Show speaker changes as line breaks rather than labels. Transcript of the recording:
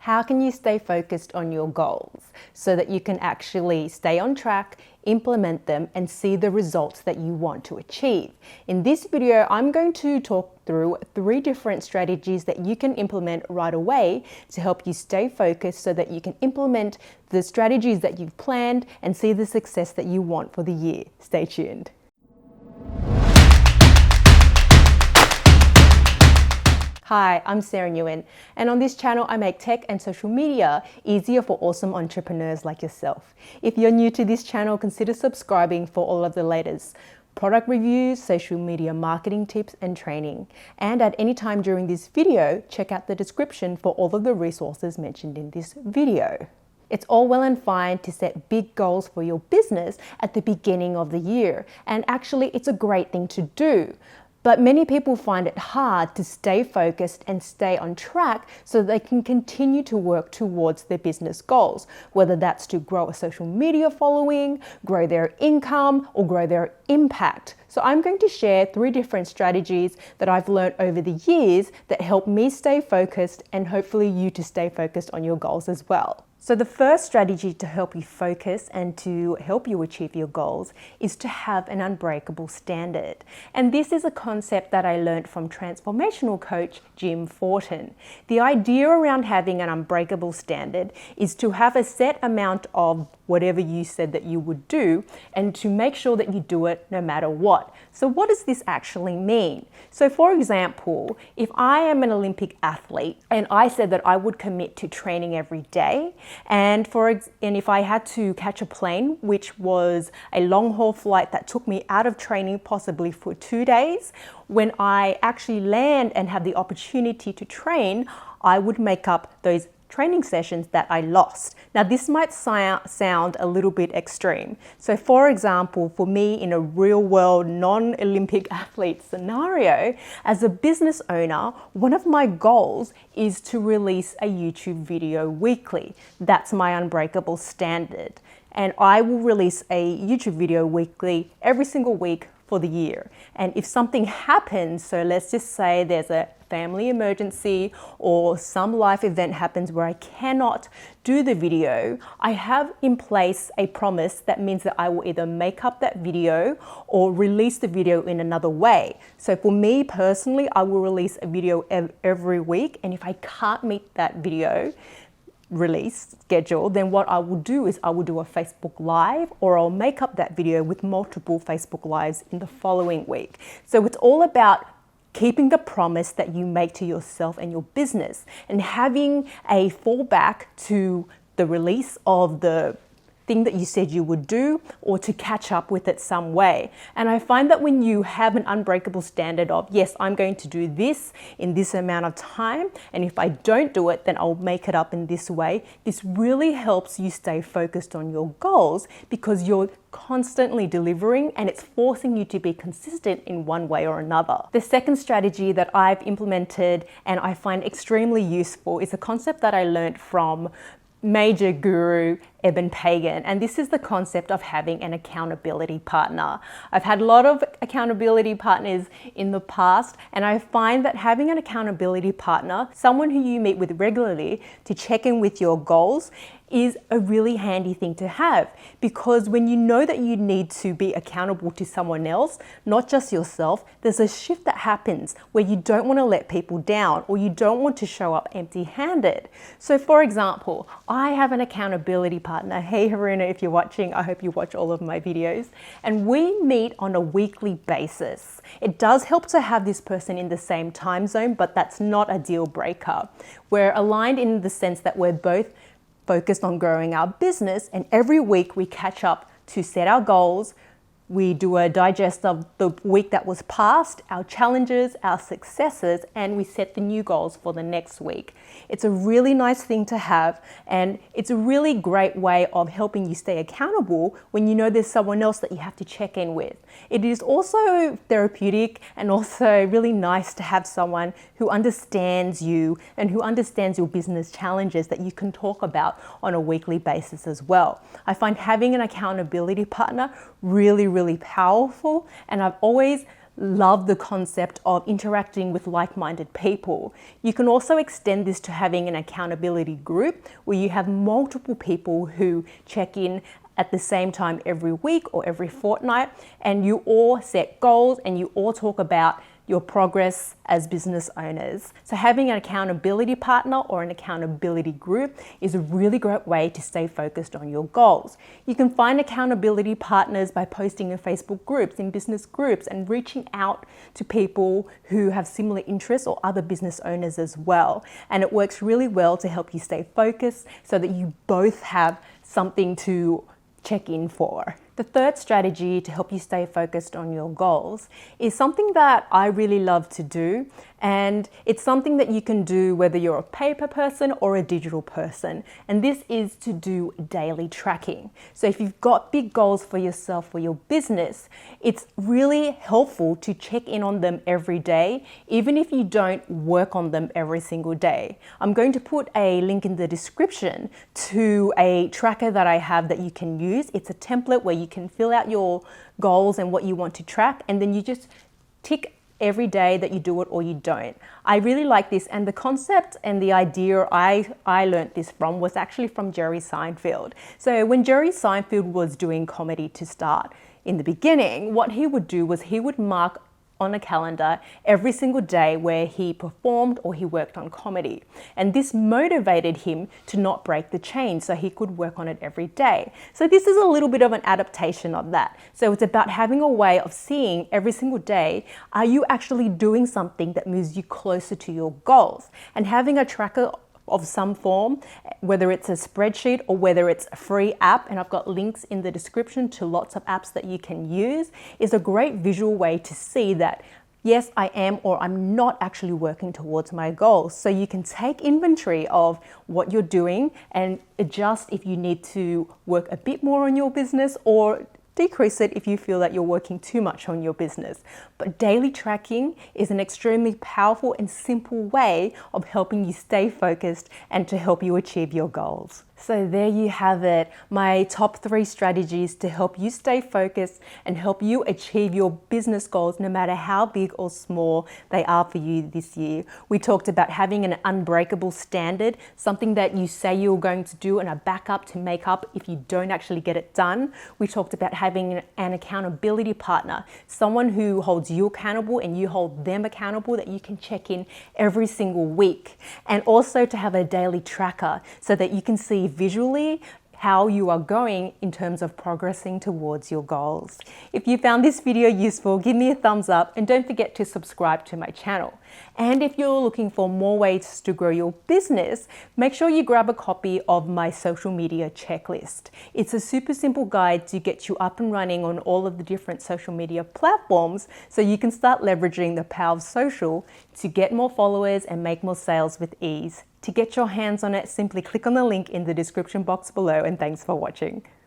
How can you stay focused on your goals so that you can actually stay on track, implement them, and see the results that you want to achieve? In this video, I'm going to talk through 3 different strategies that you can implement right away to help you stay focused so that you can implement the strategies that you've planned and see the success that you want for the year. Stay tuned. Hi, I'm Sarah Nguyen, and on this channel I make tech and social media easier for awesome entrepreneurs like yourself. If you're new to this channel, consider subscribing for all of the latest product reviews, social media marketing tips and training. And at any time during this video, check out the description for all of the resources mentioned in this video. It's all well and fine to set big goals for your business at the beginning of the year, and actually it's a great thing to do. But many people find it hard to stay focused and stay on track so they can continue to work towards their business goals, whether that's to grow a social media following, grow their income, or grow their impact. So I'm going to share 3 different strategies that I've learned over the years that help me stay focused and hopefully you to stay focused on your goals as well. So the first strategy to help you focus and to help you achieve your goals is to have an unbreakable standard. And this is a concept that I learned from transformational coach Jim Fortin. The idea around having an unbreakable standard is to have a set amount of whatever you said that you would do and to make sure that you do it no matter what. So what does this actually mean? So for example, if I am an Olympic athlete and I said that I would commit to training every day, and if I had to catch a plane, which was a long haul flight that took me out of training possibly for 2 days, when I actually land and have the opportunity to train, I would make up those training sessions that I lost. Now this might sound a little bit extreme. So for example, for me in a real world non-Olympic athlete scenario, as a business owner, one of my goals is to release a YouTube video weekly. That's my unbreakable standard. And I will release a YouTube video weekly every single week for the year. And if something happens, so let's just say there's a family emergency or some life event happens where I cannot do the video, I have in place a promise that means that I will either make up that video or release the video in another way. So for me personally, I will release a video every week, and if I can't meet that video release schedule, then what I will do is I will do a Facebook Live, or I'll make up that video with multiple Facebook Lives in the following week. So it's all about keeping the promise that you make to yourself and your business and having a fallback to the release of the thing that you said you would do, or to catch up with it some way. And I find that when you have an unbreakable standard of, yes, I'm going to do this in this amount of time, and if I don't do it, then I'll make it up in this way, this really helps you stay focused on your goals because you're constantly delivering and it's forcing you to be consistent in one way or another. The second strategy that I've implemented and I find extremely useful is a concept that I learned from major guru Eben Pagan, and this is the concept of having an accountability partner. I've had a lot of accountability partners in the past, and I find that having an accountability partner, someone who you meet with regularly to check in with your goals, is a really handy thing to have, because when you know that you need to be accountable to someone else, not just yourself, there's a shift that happens where you don't want to let people down or you don't want to show up empty-handed. So for example, I have an accountability partner. Hey Haruna, if you're watching, I hope you watch all of my videos. And we meet on a weekly basis. It does help to have this person in the same time zone, but that's not a deal breaker. We're aligned in the sense that we're both focused on growing our business, and every week we catch up to set our goals. We do a digest of the week that was past, our challenges, our successes, and we set the new goals for the next week. It's a really nice thing to have, and it's a really great way of helping you stay accountable when you know there's someone else that you have to check in with. It is also therapeutic and also really nice to have someone who understands you and who understands your business challenges that you can talk about on a weekly basis as well. I find having an accountability partner really powerful, and I've always love the concept of interacting with like-minded people. You can also extend this to having an accountability group where you have multiple people who check in at the same time every week or every fortnight, and you all set goals and you all talk about your progress as business owners. So having an accountability partner or an accountability group is a really great way to stay focused on your goals. You can find accountability partners by posting in Facebook groups, in business groups, and reaching out to people who have similar interests or other business owners as well. And it works really well to help you stay focused so that you both have something to check in for. The third strategy to help you stay focused on your goals is something that I really love to do, and it's something that you can do whether you're a paper person or a digital person, and this is to do daily tracking. So if you've got big goals for yourself or your business, it's really helpful to check in on them every day, even if you don't work on them every single day. I'm going to put a link in the description to a tracker that I have that you can use. It's a template where you can fill out your goals and what you want to track, and then you just tick every day that you do it or you don't. I really like this, and the concept and the idea I learned this from was actually from Jerry Seinfeld. So when Jerry Seinfeld was doing comedy to start in the beginning, what he would do was he would mark on a calendar every single day where he performed or he worked on comedy. And this motivated him to not break the chain, so he could work on it every day. So this is a little bit of an adaptation of that. So it's about having a way of seeing every single day, are you actually doing something that moves you closer to your goals? And having a tracker of some form, whether it's a spreadsheet or whether it's a free app, and I've got links in the description to lots of apps that you can use, is a great visual way to see that yes, I am or I'm not actually working towards my goals. So you can take inventory of what you're doing and adjust if you need to work a bit more on your business or decrease it if you feel that you're working too much on your business. But daily tracking is an extremely powerful and simple way of helping you stay focused and to help you achieve your goals. So there you have it, my top 3 strategies to help you stay focused and help you achieve your business goals, no matter how big or small they are for you this year. We talked about having an unbreakable standard, something that you say you're going to do and a backup to make up if you don't actually get it done. We talked about having an accountability partner, someone who holds you accountable and you hold them accountable, that you can check in every single week. And also to have a daily tracker so that you can see visually how you are going in terms of progressing towards your goals. If you found this video useful, give me a thumbs up and don't forget to subscribe to my channel. And if you're looking for more ways to grow your business, make sure you grab a copy of my social media checklist. It's a super simple guide to get you up and running on all of the different social media platforms so you can start leveraging the power of social to get more followers and make more sales with ease. To get your hands on it, simply click on the link in the description box below, and thanks for watching.